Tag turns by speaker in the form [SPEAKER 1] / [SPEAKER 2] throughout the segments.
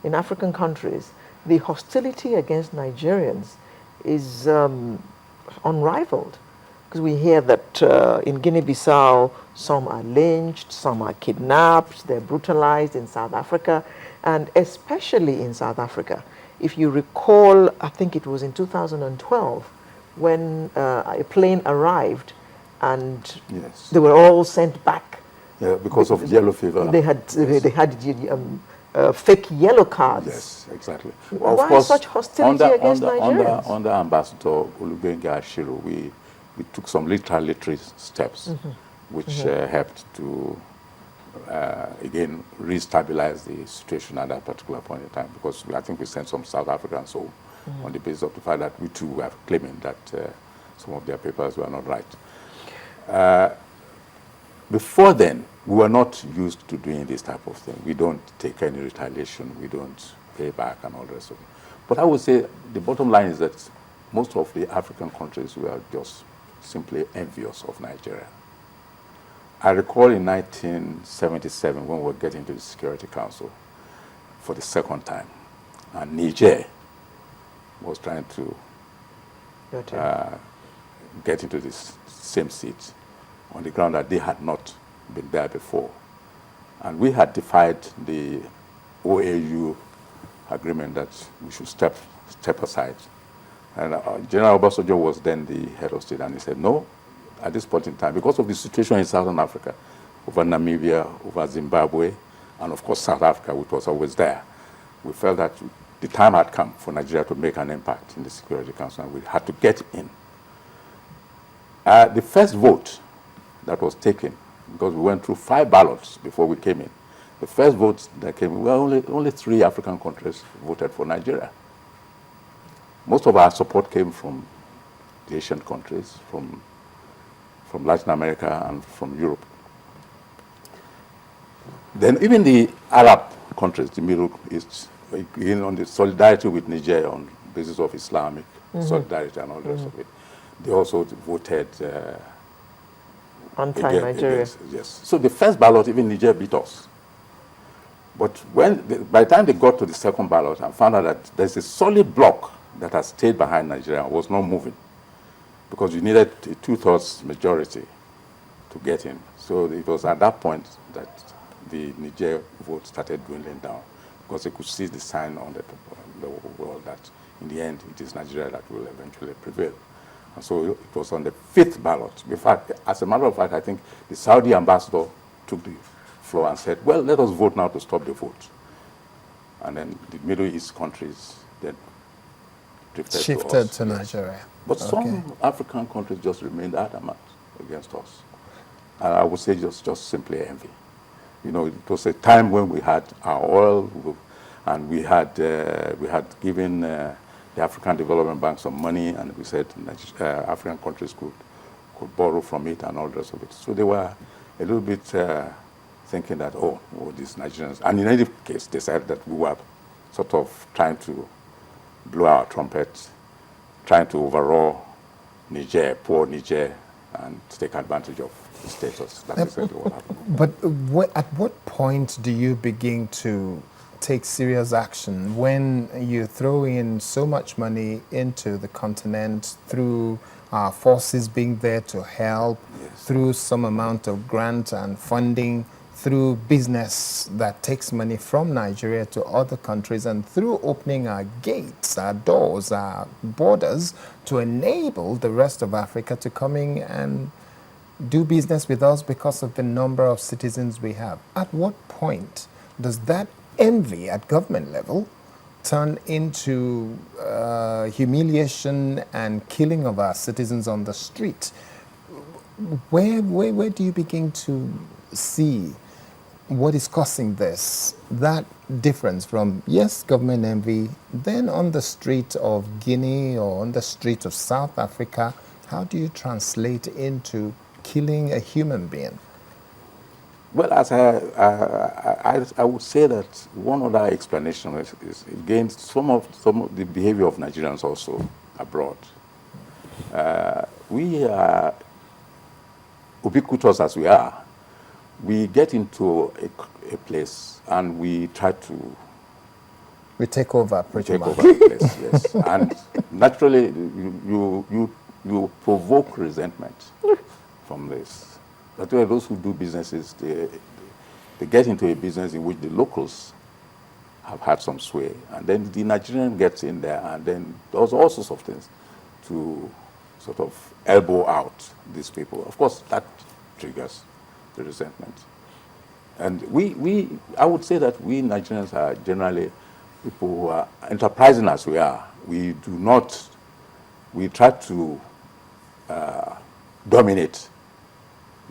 [SPEAKER 1] in African countries, the hostility against Nigerians is unrivaled. Because we hear that in Guinea-Bissau, some are lynched, some are kidnapped, they're brutalized in South Africa, and especially in South Africa. If you recall, I think it was in 2012, when a plane arrived and
[SPEAKER 2] Yes.
[SPEAKER 1] they were all sent back.
[SPEAKER 2] Yeah, because of yellow fever.
[SPEAKER 1] They had,
[SPEAKER 2] yes.
[SPEAKER 1] they had fake yellow cards.
[SPEAKER 2] Yes, exactly.
[SPEAKER 1] Well, why such hostility against Nigerians?
[SPEAKER 2] Under Ambassador Olubenga Ashiru, we took some literary steps which helped to, again, re-stabilize the situation at that particular point in time, because I think we sent some South Africans home on the basis of the fact that we too were claiming that some of their papers were not right. Before then, we were not used to doing this type of thing. We don't take any retaliation. We don't pay back and all the rest of it. But I would say the bottom line is that most of the African countries were just simply envious of Nigeria. I recall in 1977 when we were getting to the Security Council for the second time, and Niger was trying to get into this same seat on the ground that they had not been there before. And we had defied the OAU agreement that we should step aside. And General Obasanjo was then the head of state, and he said, no, at this point in time, because of the situation in Southern Africa, over Namibia, over Zimbabwe, and of course South Africa, which was always there, we felt that the time had come for Nigeria to make an impact in the Security Council, and we had to get in. The first vote that was taken, because we went through 5 ballots before we came in. The first votes that came in, well, only 3 African countries voted for Nigeria. Most of our support came from the Asian countries, from Latin America and from Europe. Then even the Arab countries, the Middle East, on the solidarity with Niger on the basis of Islamic solidarity and all the rest of it, they also voted
[SPEAKER 1] anti-Nigeria.
[SPEAKER 2] Yes. So the first ballot, even Niger beat us. But by the time they got to the second ballot and found out that there's a solid bloc that has stayed behind Nigeria and was not moving, because you needed a 2/3 majority to get in. So it was at that point that the Niger vote started dwindling down, because they could see the sign on the world that in the end it is Nigeria that will eventually prevail. And so it was on the 5th ballot. In fact, as a matter of fact, I think the Saudi ambassador took the floor and said, well, let us vote now to stop the vote. And then the Middle East countries then
[SPEAKER 3] shifted to Nigeria.
[SPEAKER 2] But some African countries just remained adamant against us. And I would say just simply envy. You know, it was a time when we had our oil, and we had given the African Development Bank some money, and we said African countries could borrow from it and all the rest of it. So they were a little bit thinking that, oh, these Nigerians. And in any case, they said that we were sort of trying to blow our trumpet, trying to overhaul Niger, poor Niger, and take advantage of the status. That's exactly what happened.
[SPEAKER 3] But at what point do you begin to take serious action when you throw in so much money into the continent through our forces being there to help, through some amount of grant and funding, through business that takes money from Nigeria to other countries, and through opening our gates, our doors, our borders to enable the rest of Africa to come in and do business with us because of the number of citizens we have? At what point does that envy at government level turn into humiliation and killing of our citizens on the street? Where do you begin to see what is causing this? That difference from, yes, government envy, then on the street of Guinea or on the street of South Africa, how do you translate into killing a human being?
[SPEAKER 2] Well, as I would say that one other explanation is again some of the behavior of Nigerians also abroad. We are ubiquitous as we are. We get into a place and we try to
[SPEAKER 3] We take over
[SPEAKER 2] We
[SPEAKER 3] pretty
[SPEAKER 2] take
[SPEAKER 3] much.
[SPEAKER 2] over the place, yes. And naturally, you provoke resentment from this. But there are those who do businesses, they get into a business in which the locals have had some sway, and then the Nigerian gets in there and then does all sorts of things to sort of elbow out these people. Of course, that triggers the resentment. And I would say that we Nigerians are generally people who are enterprising as we are. We try to dominate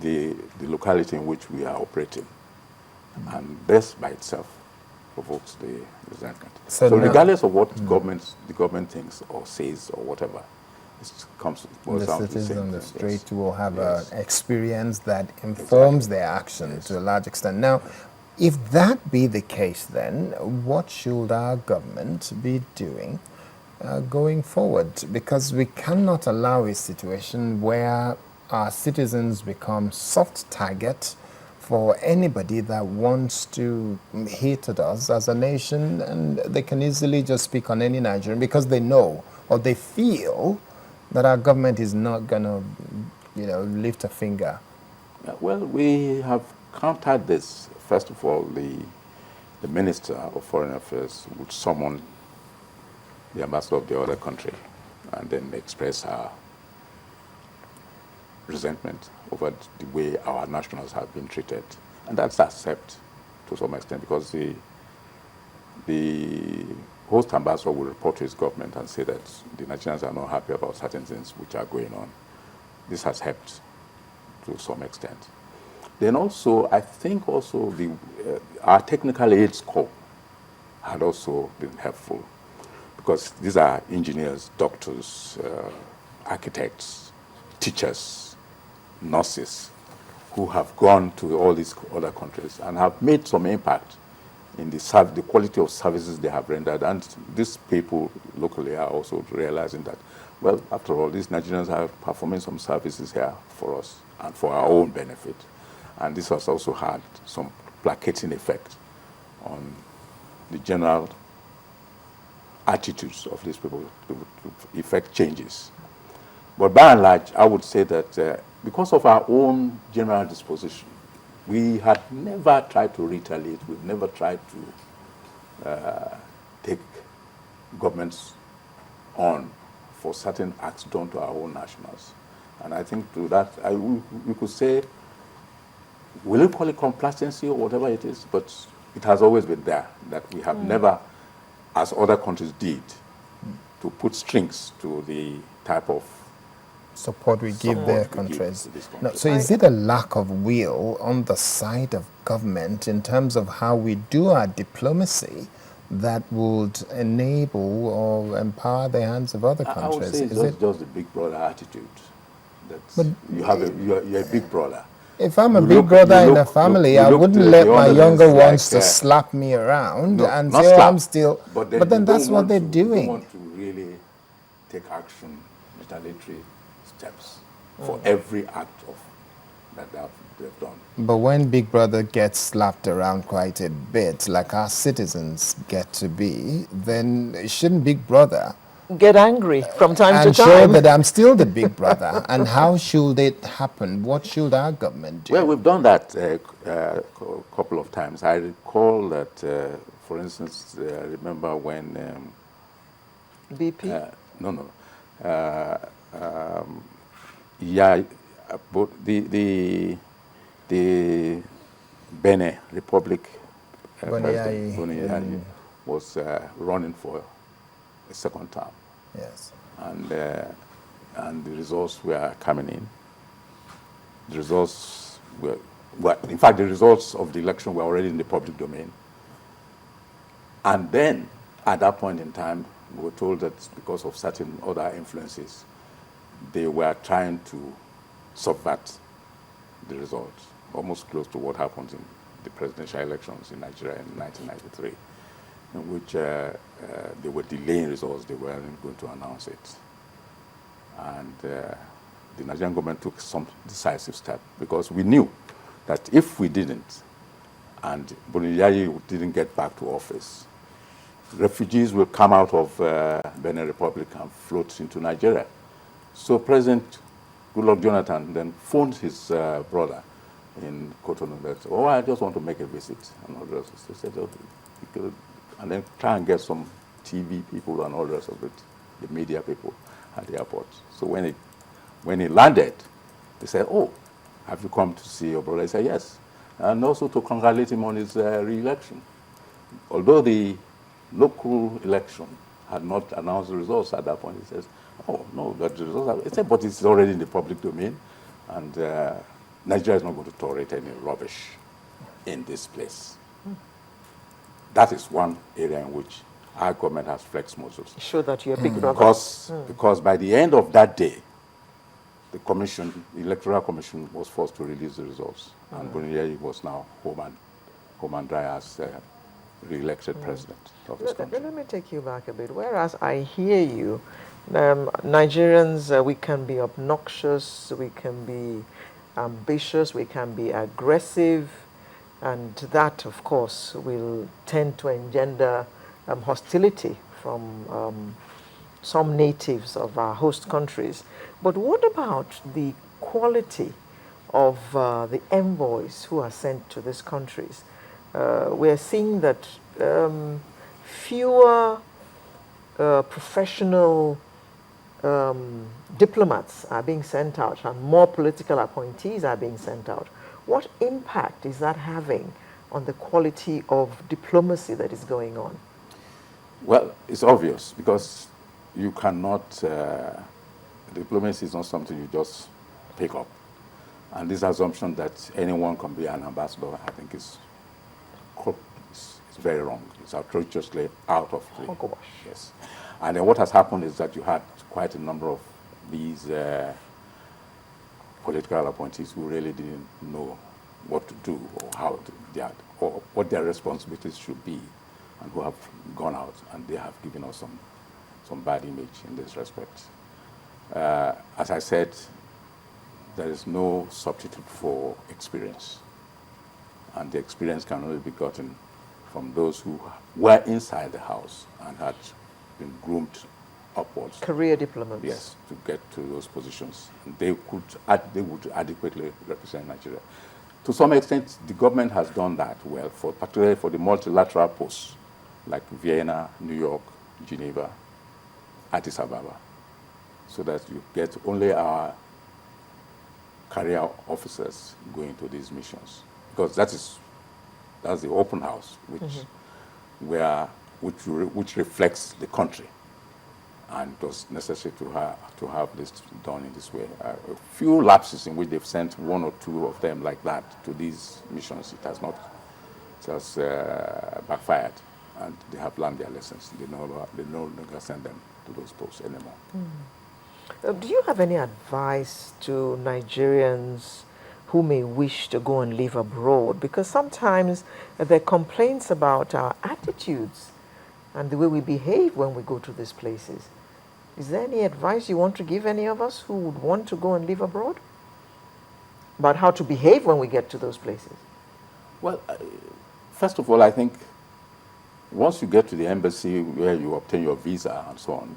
[SPEAKER 2] the locality in which we are operating. And this by itself provokes the resentment.
[SPEAKER 3] So
[SPEAKER 2] So
[SPEAKER 3] now-
[SPEAKER 2] regardless of what the government thinks or says or whatever, it boils
[SPEAKER 3] The
[SPEAKER 2] down to the
[SPEAKER 3] citizens
[SPEAKER 2] same
[SPEAKER 3] on the
[SPEAKER 2] thing,
[SPEAKER 3] street
[SPEAKER 2] yes.
[SPEAKER 3] will have
[SPEAKER 2] Yes.
[SPEAKER 3] an experience that informs
[SPEAKER 2] Exactly.
[SPEAKER 3] their action
[SPEAKER 2] Yes.
[SPEAKER 3] to a large extent. Now, if that be the case, then what should our government be doing going forward? Because we cannot allow a situation where our citizens become soft target for anybody that wants to hate at us as a nation, and they can easily just speak on any Nigerian because they know or they feel that our government is not going to, lift a finger.
[SPEAKER 2] Well, we have countered this. First of all, the Minister of Foreign Affairs would summon the ambassador of the other country and then express her resentment over the way our nationals have been treated. And that's accept to some extent because the host ambassador will report to his government and say that the Nigerians are not happy about certain things which are going on. This has helped to some extent. Then also, I think also our technical aids corps had also been helpful because these are engineers, doctors, architects, teachers, nurses who have gone to all these other countries and have made some impact in the quality of services they have rendered. And these people locally are also realizing that, well, after all, these Nigerians are performing some services here for us and for our own benefit. And this has also had some placating effect on the general attitudes of these people to effect changes. But by and large, I would say that because of our own general disposition, we had never tried to retaliate. We've never tried to take governments on for certain acts done to our own nationals. And I think to that, we could say, will you call it complacency or whatever it is, but it has always been there, that we have never, as other countries did, to put strings to the type of
[SPEAKER 3] support we give
[SPEAKER 2] support
[SPEAKER 3] their
[SPEAKER 2] we give
[SPEAKER 3] countries.
[SPEAKER 2] to these
[SPEAKER 3] No,
[SPEAKER 2] countries.
[SPEAKER 3] so is it a lack of will on the side of government in terms of how we do our diplomacy that would enable or empower the hands of other
[SPEAKER 2] I would
[SPEAKER 3] countries?
[SPEAKER 2] say it's
[SPEAKER 3] Is it?
[SPEAKER 2] just the big brother attitude. That
[SPEAKER 3] But
[SPEAKER 2] you're a big brother.
[SPEAKER 3] If I'm a
[SPEAKER 2] You
[SPEAKER 3] big
[SPEAKER 2] look-
[SPEAKER 3] brother
[SPEAKER 2] you
[SPEAKER 3] in a
[SPEAKER 2] look-
[SPEAKER 3] family,
[SPEAKER 2] you
[SPEAKER 3] I
[SPEAKER 2] look
[SPEAKER 3] wouldn't
[SPEAKER 2] to
[SPEAKER 3] let
[SPEAKER 2] the
[SPEAKER 3] my
[SPEAKER 2] others
[SPEAKER 3] younger
[SPEAKER 2] like,
[SPEAKER 3] ones to slap me around
[SPEAKER 2] No,
[SPEAKER 3] and
[SPEAKER 2] not
[SPEAKER 3] say, oh,
[SPEAKER 2] slap,
[SPEAKER 3] I'm still.
[SPEAKER 2] But
[SPEAKER 3] But then
[SPEAKER 2] you
[SPEAKER 3] that's
[SPEAKER 2] don't
[SPEAKER 3] what
[SPEAKER 2] want
[SPEAKER 3] they're
[SPEAKER 2] to- You
[SPEAKER 3] doing.
[SPEAKER 2] don't want to really take action, retaliatory steps for every act of that they've done.
[SPEAKER 3] But when Big Brother gets slapped around quite a bit, like our citizens get to be, then shouldn't Big Brother
[SPEAKER 1] Get angry from time
[SPEAKER 3] and
[SPEAKER 1] to
[SPEAKER 3] show
[SPEAKER 1] time.
[SPEAKER 3] that I'm still the Big Brother? And how should it happen? What should our government do?
[SPEAKER 2] Well, we've done that a couple of times. I recall that, for instance, I remember when
[SPEAKER 1] BP.
[SPEAKER 2] no. Yeah, but the Benin Republic
[SPEAKER 3] Boniai
[SPEAKER 2] Boniai was running for a second term,
[SPEAKER 3] Yes.
[SPEAKER 2] and the results were coming in. The results in fact, the results of the election were already in the public domain. And then, at that point in time, we were told that because of certain other influences, they were trying to subvert the results, almost close to what happened in the presidential elections in Nigeria in 1993, in which they were delaying results, they weren't going to announce it. And the Nigerian government took some decisive step because we knew that if we didn't, and Boniai didn't get back to office, refugees will come out of Benin Republic and float into Nigeria. So President Goodluck Jonathan then phoned his brother in Cotonou that, oh, I just want to make a visit. And all the rest. He said, oh, you could, and then try and get some TV people and all the rest of it, the media people at the airport. So when he landed, they said, oh, have you come to see your brother? He said, yes. And also to congratulate him on his re-election. Although the local election had not announced the results at that point, he says, oh, no, but the results he said, but it's already in the public domain, and Nigeria is not going to tolerate any rubbish in this place. That is one area in which our government has flexed muscles.
[SPEAKER 1] Show that you're a big brother.
[SPEAKER 2] Because by the end of that day, the Electoral Commission was forced to release the results, and Kunle was now home and dry as re-elected president of this country.
[SPEAKER 1] Let me take you back a bit. Whereas I hear you, Nigerians, we can be obnoxious, we can be ambitious, we can be aggressive, and that, of course, will tend to engender hostility from some natives of our host countries. But what about the quality of the envoys who are sent to these countries? We're seeing that fewer professional diplomats are being sent out and more political appointees are being sent out. What impact is that having on the quality of diplomacy that is going on?
[SPEAKER 2] Well, it's obvious because you cannot, diplomacy is not something you just pick up. And this assumption that anyone can be an ambassador, I think is very wrong. It's outrageously out of the...
[SPEAKER 1] Oh, gosh.
[SPEAKER 2] Yes. And then what has happened is that you had quite a number of these political appointees who really didn't know what to do or how to or what their responsibilities should be, and who have gone out and they have given us some bad image in this respect. As I said, there is no substitute for experience, and the experience can only be gotten from those who were inside the house and had been groomed upwards.
[SPEAKER 1] Career diplomats.
[SPEAKER 2] Yes, to get to those positions. They would adequately represent Nigeria. To some extent, the government has done that well, particularly for the multilateral posts, like Vienna, New York, Geneva, Addis Ababa, so that you get only our career officers going to these missions. Because that's the open house, which reflects the country, and it was necessary to have this done in this way. A few lapses in which they've sent one or two of them like that to these missions, it has backfired, and they have learned their lessons. They no longer send them to those posts anymore.
[SPEAKER 1] Do you have any advice to Nigerians who may wish to go and live abroad? Because sometimes there are complaints about our attitudes and the way we behave when we go to these places. Is there any advice you want to give any of us who would want to go and live abroad? About how to behave when we get to those places?
[SPEAKER 2] Well, first of all, I think once you get to the embassy where you obtain your visa and so on,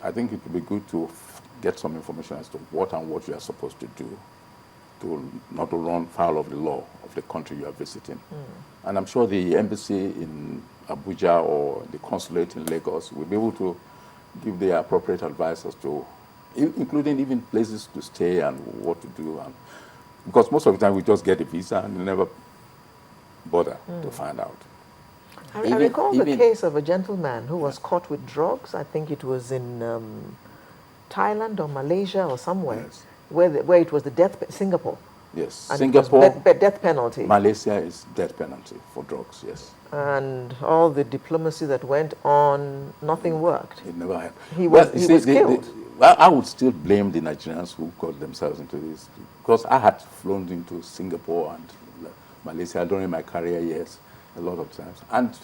[SPEAKER 2] I think it would be good to get some information as to what you are supposed to do, to not to run foul of the law of the country you are visiting. And I'm sure the embassy in Abuja or the consulate in Lagos will be able to give the appropriate advice as to, including even places to stay and what to do. And because most of the time we just get a visa and we never bother to find out.
[SPEAKER 1] I recall the case of a gentleman who was caught with drugs. I think it was in Thailand or Malaysia or somewhere,
[SPEAKER 2] Yes.
[SPEAKER 1] where it was the Singapore.
[SPEAKER 2] Yes,
[SPEAKER 1] And
[SPEAKER 2] Singapore,
[SPEAKER 1] it was death penalty.
[SPEAKER 2] Malaysia is death penalty for drugs, yes.
[SPEAKER 1] And all the diplomacy that went on, nothing worked.
[SPEAKER 2] It never happened.
[SPEAKER 1] He was killed.
[SPEAKER 2] Well, I would still blame the Nigerians who got themselves into this, because I had flown into Singapore and Malaysia during my career years a lot of times. And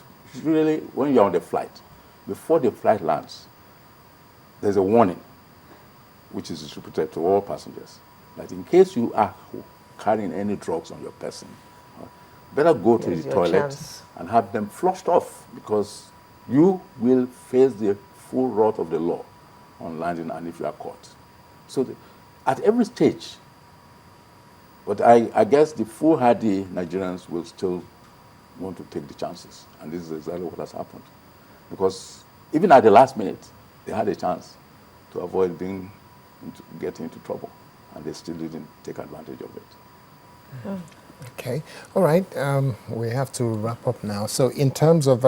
[SPEAKER 2] really, when you're on the flight, before the flight lands, there's a warning, which is distributed to all passengers, that in case you are carrying any drugs on your person, better go to the toilet and have them flushed off, because you will face the full wrath of the law on landing and if you are caught. So at every stage, but I guess the foolhardy Nigerians will still want to take the chances. And this is exactly what has happened. Because even at the last minute, they had a chance to avoid getting into trouble. And they still didn't take advantage of it.
[SPEAKER 3] Okay. All right. We have to wrap up now. So in terms of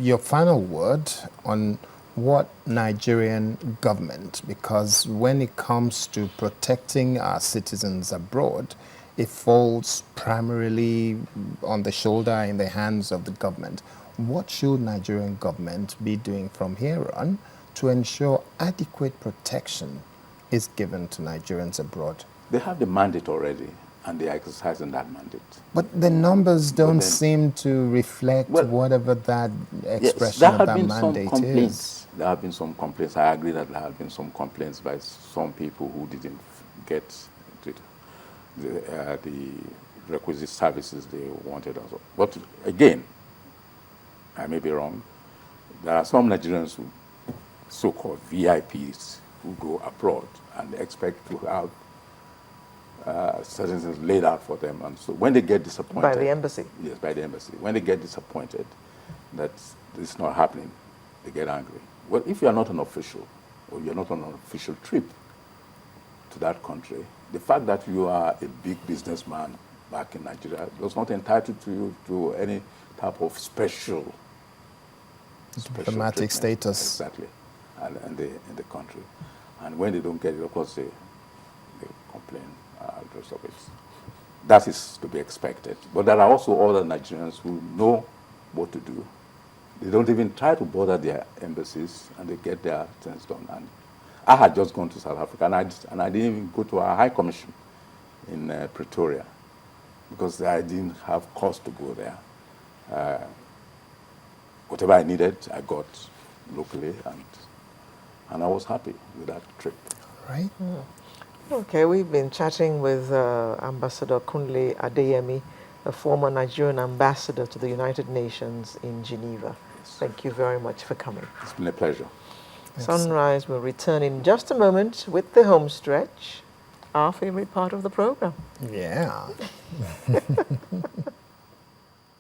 [SPEAKER 3] your final word on what Nigerian government, because when it comes to protecting our citizens abroad, it falls primarily on the shoulder, in the hands of the government. What should Nigerian government be doing from here on to ensure adequate protection is given to Nigerians abroad?
[SPEAKER 2] They have the mandate already, and they are exercising that mandate.
[SPEAKER 3] But the numbers don't seem to reflect whatever that expression of that mandate is.
[SPEAKER 2] There have been some complaints. I agree that there have been some complaints by some people who didn't get the requisite services they wanted. Also. But again, I may be wrong. There are some Nigerians who, so-called VIPs, who go abroad and expect to have certain things laid out for them. And so when they get disappointed...
[SPEAKER 1] By the embassy?
[SPEAKER 2] Yes, by the embassy. When they get disappointed that this is not happening, they get angry. Well, if you are not an official, or you're not on an official trip to that country, the fact that you are a big businessman back in Nigeria does not entitle you to any type of special
[SPEAKER 3] diplomatic status.
[SPEAKER 2] Exactly, and in the country. And when they don't get it, of course, they complain, the rest of it. That is to be expected. But there are also other Nigerians who know what to do. They don't even try to bother their embassies, and they get their things done. And I had just gone to South Africa, and I didn't even go to our High Commission in Pretoria, because I didn't have cost to go there. Whatever I needed, I got locally, and I was happy with that trip.
[SPEAKER 3] Right.
[SPEAKER 1] Okay, we've been chatting with Ambassador Kunle Adeyemi, a former Nigerian ambassador to the United Nations in Geneva. Yes. Thank you very much for coming.
[SPEAKER 2] It's been a pleasure.
[SPEAKER 3] Yes.
[SPEAKER 1] Sunrise will return in just a moment with the home stretch, our favorite part of the program.
[SPEAKER 3] Yeah.